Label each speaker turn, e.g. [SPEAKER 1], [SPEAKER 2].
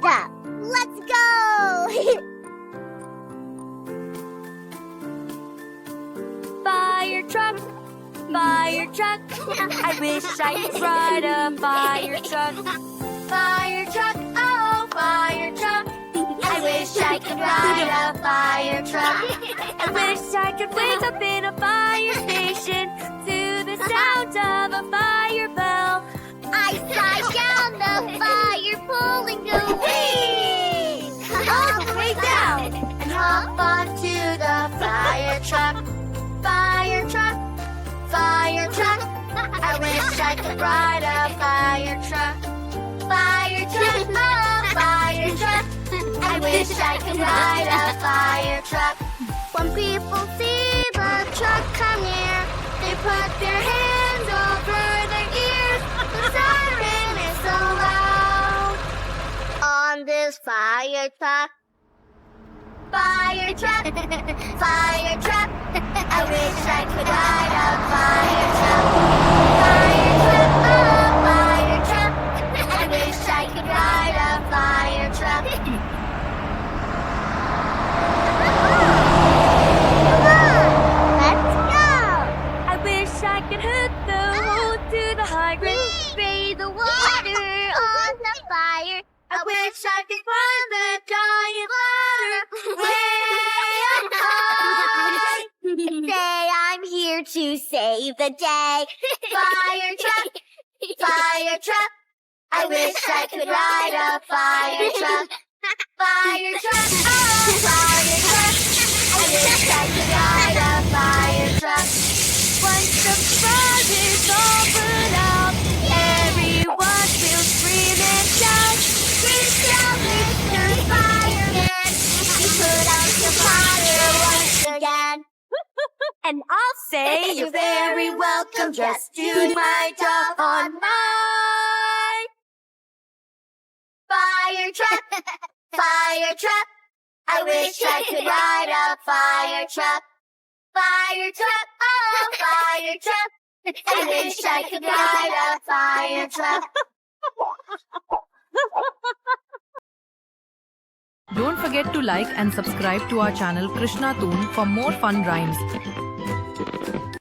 [SPEAKER 1] up. Let's go!
[SPEAKER 2] Fire truck, fire truck. I wish I could ride a fire truck. Fire truck, oh, fire truck. I wish I could ride a fire truck. I wish I could wake up in a fire station to the sound of a fire bell.
[SPEAKER 1] I slide down the fire pole and go whee!
[SPEAKER 2] All the way down and hop onto the fire truck. Fire truck, fire truck. I wish I could ride a fire truck. Fire truck, oh, fire truck. I wish I could ride a fire truck.
[SPEAKER 1] When people see the truck come near, they put their hands over their ears. The siren is so loud on this fire truck.
[SPEAKER 2] Fire truck, fire truck. I wish I could ride a fire truck. Fire truck, oh, fire truck. I wish I could ride a fire truck.
[SPEAKER 1] Come on, let's go!
[SPEAKER 2] I wish I could hook the hose to the hydrant.
[SPEAKER 1] Spray the water on the fire.
[SPEAKER 2] I wish I could climb the giant ladder way up high.
[SPEAKER 1] Say I'm here to save the day.
[SPEAKER 2] Fire truck, fire truck. I wish I could ride a fire truck. Fire truck, oh, fire truck. I wish I could ride a fire truck. Once the fire's all put out, everyone will scream and shout. Reach out, Mr. Fireman.
[SPEAKER 1] You put out the fire once again.
[SPEAKER 2] And I'll say you're very welcome. Just do my job on my fire truck. Fire truck. I wish I could ride a fire truck. Fire truck, oh, fire truck. I wish I could ride a fire truck.
[SPEAKER 3] Don't forget to like and subscribe to our channel Krishnatoon for more fun rhymes.